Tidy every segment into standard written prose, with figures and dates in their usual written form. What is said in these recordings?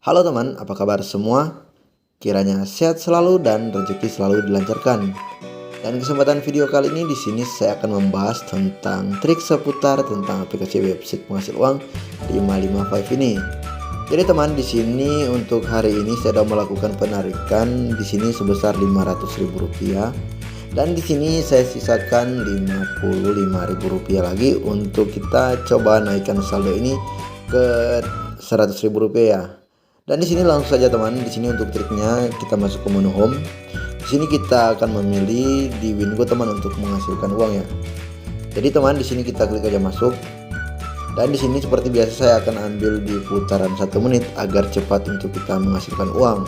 Halo teman, apa kabar semua? Kiranya sehat selalu dan rezeki selalu dilancarkan. Dan kesempatan video kali ini di sini saya akan membahas tentang trik seputar tentang aplikasi website penghasil uang 555 ini. Jadi teman, di sini untuk hari ini saya sudah melakukan penarikan di sini sebesar Rp500.000 dan di sini saya sisakan Rp55.000 lagi untuk kita coba naikkan saldo ini ke Rp100.000 ya. Dan di sini langsung saja teman, di sini untuk triknya kita masuk ke menu home. Di sini kita akan memilih di Wingo teman untuk menghasilkan uang ya. Jadi teman, di sini kita klik aja masuk. Dan di sini seperti biasa saya akan ambil di putaran 1 menit agar cepat untuk kita menghasilkan uang.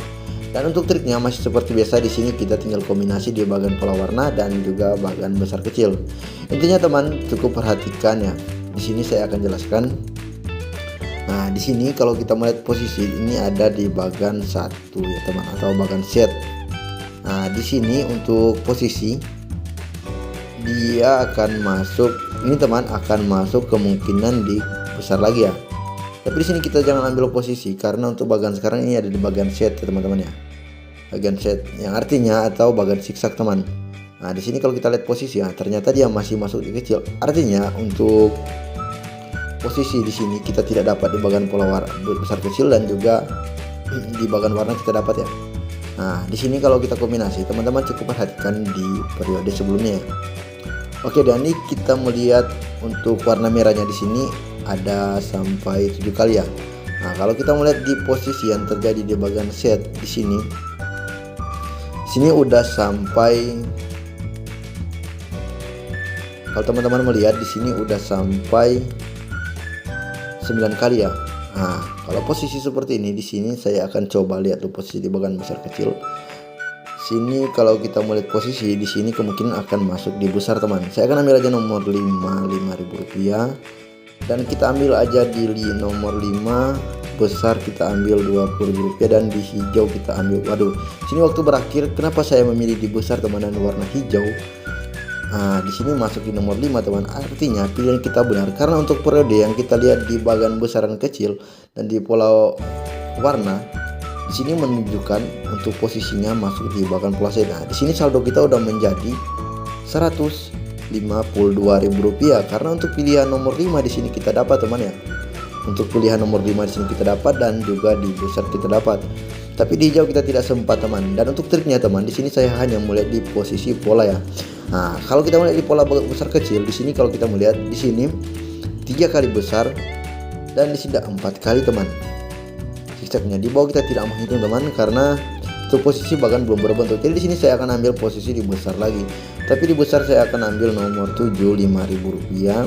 Dan untuk triknya masih seperti biasa, di sini kita tinggal kombinasi di bagian pola warna dan juga bagian besar kecil. Intinya teman cukup perhatikan ya. Di sini saya akan jelaskan. Nah, di sini kalau kita melihat posisi ini ada di bagian 1 ya teman, atau bagian set. Nah, di sini untuk posisi dia akan masuk, ini teman akan masuk kemungkinan di besar lagi ya. Tapi di sini kita jangan ambil posisi karena untuk bagian sekarang ini ada di bagian set ya teman-teman ya. Bagian set yang artinya atau bagian zigzag teman. Nah, di sini kalau kita lihat posisi ya, ternyata dia masih masuk di kecil. Artinya untuk posisi di sini kita tidak dapat di bagian pola warna besar kecil dan juga di bagian warna kita dapat ya. Nah, di sini kalau kita kombinasi, teman-teman cukup perhatikan di periode sebelumnya ya. Oke, dan ini kita melihat untuk warna merahnya di sini ada sampai 7 kali ya. Nah, kalau kita melihat di posisi yang terjadi di bagian set di sini udah sampai, kalau teman-teman melihat di sini udah sampai 9 kali ya. Nah, kalau posisi seperti ini di sini saya akan coba lihat tuh posisi di bagian besar kecil. Sini kalau kita melihat posisi di sini kemungkinan akan masuk di besar teman. Saya akan ambil aja nomor 5.000 rupiah dan kita ambil aja di nomor 5 besar kita ambil Rp20.000 dan di hijau kita ambil, waduh, sini waktu berakhir. Kenapa saya memilih di besar teman dan warna hijau? Nah, di sini masuk di nomor 5 teman. Artinya pilihan kita benar karena untuk periode yang kita lihat di bagian besar dan kecil dan di pola warna di sini menunjukkan untuk posisinya masuk di bagian pola set. Nah, di sini saldo kita udah menjadi Rp152.000 karena untuk pilihan nomor 5 di sini kita dapat teman ya. Untuk pilihan nomor 5 di sini kita dapat dan juga di besar kita dapat. Tapi di hijau kita tidak sempat teman. Dan untuk triknya teman, di sini saya hanya melihat di posisi pola ya. Nah, kalau kita melihat di pola besar kecil di sini, kalau kita melihat di sini 3 kali besar dan di sini 4 kali teman. Zigzagnya di bawah kita tidak menghitung teman karena untuk posisi bahkan belum berbentuk. Jadi di sini saya akan ambil posisi di besar lagi. Tapi di besar saya akan ambil nomor 7 Rp5.000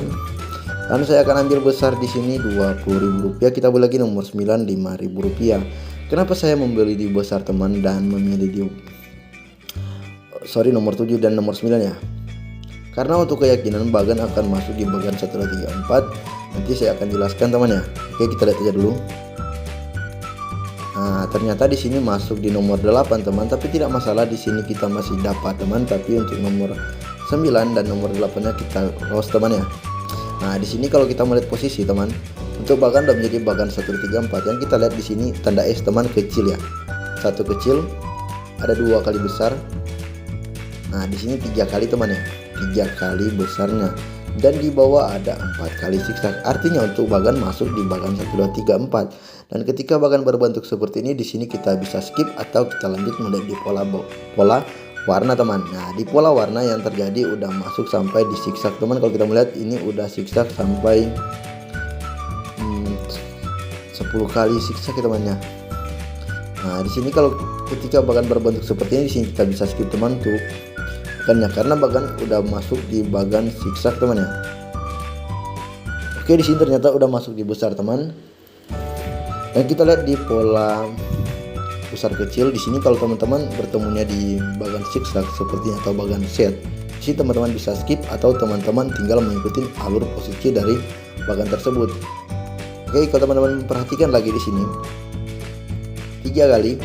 dan saya akan ambil besar di sini Rp20.000. Kita beli lagi nomor 9 Rp5.000. Kenapa saya membeli di besar teman dan memilih di nomor 7 dan nomor 9 ya? Karena untuk keyakinan bagian akan masuk di bagian 1, 2, 3, 4. Nanti saya akan jelaskan teman ya. Oke, kita lihat aja dulu. Nah, ternyata di sini masuk di nomor 8 teman, tapi tidak masalah, di sini kita masih dapat teman. Tapi untuk nomor 9 dan nomor 8-nya kita lost teman ya. Nah, di sini kalau kita melihat posisi teman, untuk bagian udah menjadi bagian 1, 2, 3, 4. Yang kita lihat di sini tanda S teman kecil ya. 1 kecil, ada 2 kali besar. Nah, di sini 3 kali teman ya. 3 kali besarnya. Dan di bawah ada 4 kali zigzag. Artinya untuk bagian masuk di bagian 1, 2, 3, 4. Dan ketika bagian berbentuk seperti ini, di sini kita bisa skip atau kita lanjut melihat di pola warna teman. Nah, di pola warna yang terjadi udah masuk sampai di zigzag teman. Kalau kita melihat ini udah zigzag sampai 10 kali zigzag ya temannya. Nah, di sini kalau ketika bagian berbentuk seperti ini, di sini kita bisa skip teman tuh karena bagian udah masuk di bagian zigzag teman ya. Oke, di sini ternyata udah masuk di besar teman. Dan kita lihat di pola besar kecil di sini, kalau teman-teman bertemunya di bagian zigzag seperti atau bagian set, di sini teman-teman bisa skip atau teman-teman tinggal mengikuti alur posisi dari bagian tersebut. Oke, kalau teman-teman perhatikan lagi di sini 3 kali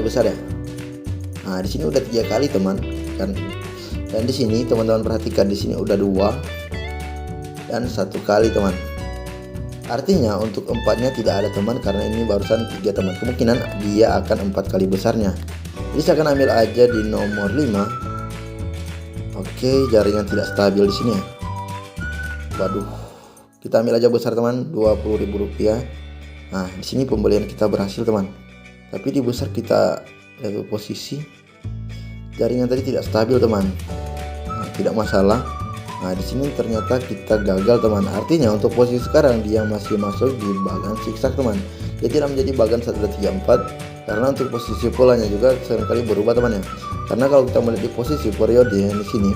besar ya. Nah, di sini udah 3 kali teman kan. Dan di sini teman-teman perhatikan di sini udah 2 dan 1 kali teman. Artinya untuk 4-nya tidak ada teman karena ini barusan 3 teman. Kemungkinan dia akan 4 kali besarnya. Jadi saya akan ambil aja di nomor 5. Oke, jaringan tidak stabil di sini ya. Waduh. Kita ambil aja besar teman, Rp20.000. Nah, di sini pembelian kita berhasil teman. Tapi di besar kita lihat posisi jaringan tadi tidak stabil teman. Nah, tidak masalah. Nah, di sini ternyata kita gagal teman. Artinya untuk posisi sekarang dia masih masuk di bagan zigzag teman. Dia tidak menjadi bagan 1 2 3 4 karena untuk posisi polanya juga seringkali berubah teman ya. Karena kalau kita melihat di posisi periode yang di sini,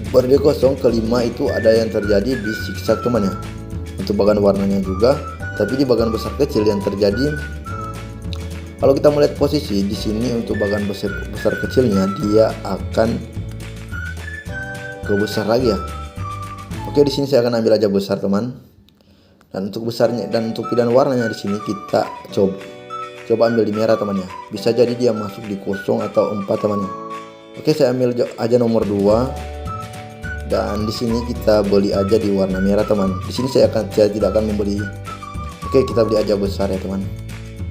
periode 0 ke 5 itu ada yang terjadi di zigzag teman ya. Untuk bagan warnanya juga, tapi di bagan besar kecil yang terjadi, kalau kita melihat posisi di sini untuk bagan besar kecilnya dia akan ke besar lagi ya. Oke, di sini saya akan ambil aja besar teman. Dan untuk besarnya dan untuk pilihan warnanya di sini kita coba ambil di merah teman ya. Bisa jadi dia masuk di 0 atau 4 temannya. Oke, saya ambil aja nomor 2. Dan di sini kita beli aja di warna merah teman. Di sini saya tidak akan membeli. Oke, kita beli aja besar ya teman.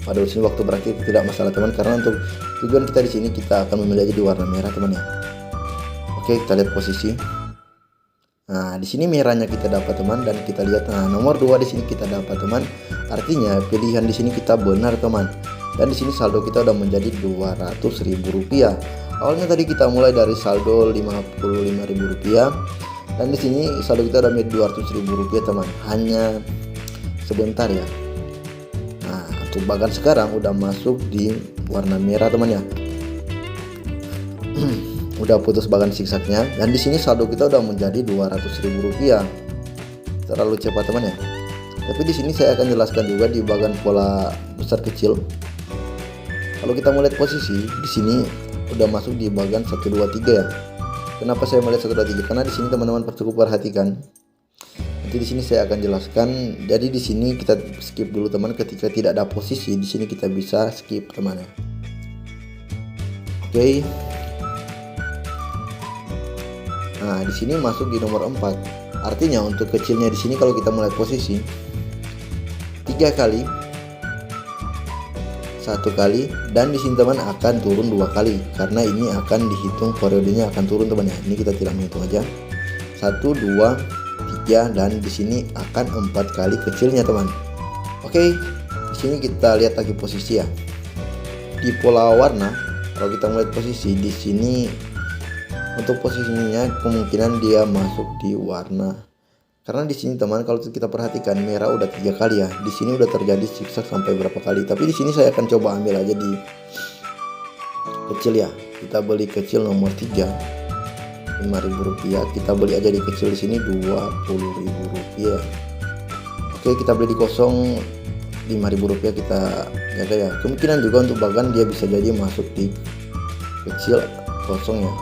Pada sini waktu berakhir tidak masalah teman, karena untuk tujuan kita di sini kita akan memilih aja di warna merah teman ya. Oke, kita lihat posisi. Nah, di sini merahnya kita dapat teman, dan kita lihat nomor 2 di sini kita dapat teman. Artinya pilihan di sini kita benar teman. Dan di sini saldo kita udah menjadi Rp200.000. Awalnya tadi kita mulai dari saldo Rp55.000 dan di sini saldo kita udah menjadi Rp200.000 teman. Hanya sebentar ya. Nah, untuk bagan sekarang udah masuk di warna merah teman ya. Udah putus bagan zigzagnya, dan di sini saldo kita udah menjadi Rp200.000. Terlalu cepat teman ya. Tapi di sini saya akan jelaskan juga di bagan pola besar kecil. Kalau kita melihat posisi di sini udah masuk di bagan 1 2 3 ya. Kenapa saya melihat 1 2 3? Karena di sini teman-teman cukup perhatikan. Nanti di sini saya akan jelaskan. Jadi di sini kita skip dulu teman, ketika tidak ada posisi di sini kita bisa skip teman ya. Oke. Nah, di sini masuk di nomor 4. Artinya untuk kecilnya di sini kalau kita mulai posisi 3 kali, 1 kali, dan di sini teman akan turun 2 kali karena ini akan dihitung periodenya akan turun teman ya. Ini kita tidak menghitung aja. 1 2 3 dan di sini akan 4 kali kecilnya teman. Oke, di sini kita lihat lagi posisi ya. Di pola warna kalau kita melihat posisi di sini, untuk posisinya kemungkinan dia masuk di warna, karena di sini teman kalau kita perhatikan merah udah 3 kali ya. Di sini udah terjadi zigzag sampai berapa kali. Tapi di sini saya akan coba ambil aja di kecil ya. Kita beli kecil nomor 3, Rp5.000. Kita beli aja di kecil di sini Rp20.000. Oke, kita beli di 0 Rp5.000 kita jaga ya. Kemungkinan juga untuk bagan dia bisa jadi masuk di kecil 0 ya.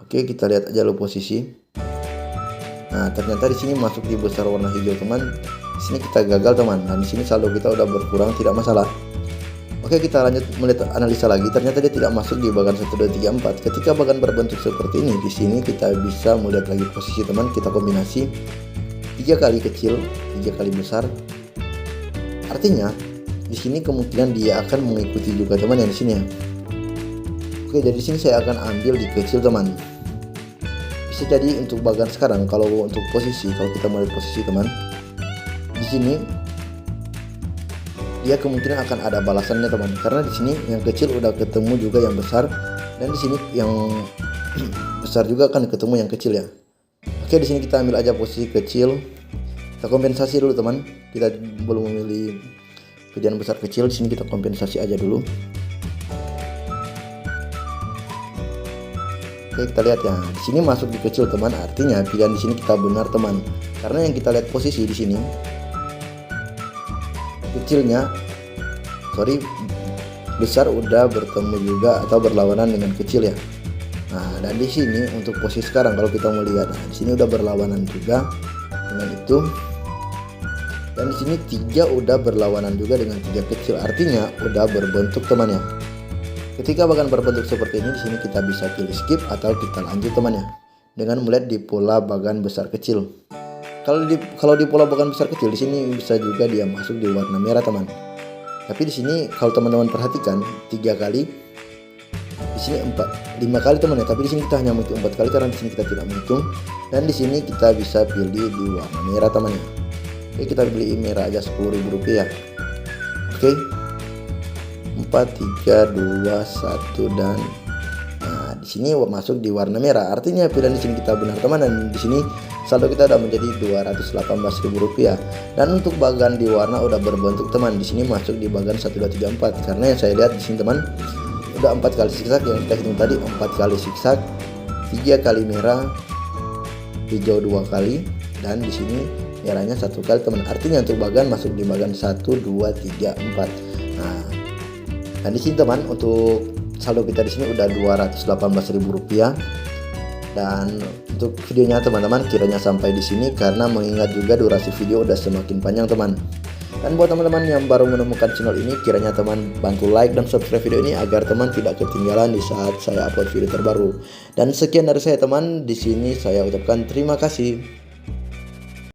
Oke, kita lihat aja lo posisi. Nah, ternyata di sini masuk di besar warna hijau teman. Di sini kita gagal teman, dan di sini saldo kita udah berkurang, tidak masalah. Oke, kita lanjut melihat analisa lagi. Ternyata dia tidak masuk di bagan 1 2 3 4. Ketika bagan berbentuk seperti ini, di sini kita bisa melihat lagi posisi teman. Kita kombinasi 3 kali kecil, 3 kali besar. Artinya di sini kemungkinan dia akan mengikuti juga teman yang di sini ya. Oke, jadi di sini saya akan ambil di kecil teman. Bisa jadi untuk bagan sekarang kalau untuk posisi, kalau kita melihat posisi teman, di sini dia kemungkinan akan ada balasannya teman, karena di sini yang kecil udah ketemu juga yang besar, dan di sini yang besar juga akan ketemu yang kecil ya. Oke, di sini kita ambil aja posisi kecil, kita kompensasi dulu teman. Kita belum memilih pilihan besar kecil, di sini kita kompensasi aja dulu. Oke, kita lihat ya. Di sini masuk di kecil teman, artinya pilihan di sini kita benar teman. Karena yang kita lihat posisi di sini besar udah bertemu juga atau berlawanan dengan kecil ya. Nah, dan di sini untuk posisi sekarang kalau kita melihat, nah di sini udah berlawanan juga dengan itu. Dan di sini 3 udah berlawanan juga dengan 3 kecil, artinya udah berbentuk teman ya. Ketika bagan berbentuk seperti ini, di sini kita bisa pilih skip atau kita lanjut teman ya, dengan melihat di pola bagan besar kecil. Kalau di pola bukan besar kecil, di sini bisa juga dia masuk di warna merah teman. Tapi di sini kalau teman-teman perhatikan 3 kali, di sini 5 kali teman ya. Tapi di sini kita hanya menghitung 4 kali karena di sini kita tidak menghitung. Dan di sini kita bisa pilih di warna merah teman ya. Oke, kita beli merah aja Rp10.000. Oke, 4, 3, 2, 1 dan di sini masuk di warna merah. Artinya pilihan di sini kita benar teman, dan di sini saldo kita udah menjadi Rp218.000. Dan untuk bagan di warna udah berbentuk teman. Di sini masuk di bagan 1, 2, 3, 4. Karena yang saya lihat di sini teman udah 4 kali zigzag yang kita hitung tadi, 4 kali zigzag, 3 kali merah, hijau 2 kali, dan di sini merahnya 1 kali teman. Artinya untuk bagan masuk di bagan 1, 2, 3, 4. Nah, dan di sini teman untuk saldo kita di sini udah Rp218.000. Dan untuk videonya teman-teman kiranya sampai di sini karena mengingat juga durasi video udah semakin panjang teman. Dan buat teman-teman yang baru menemukan channel ini, kiranya teman bantu like dan subscribe video ini agar teman tidak ketinggalan di saat saya upload video terbaru. Dan sekian dari saya teman, di sini saya ucapkan terima kasih.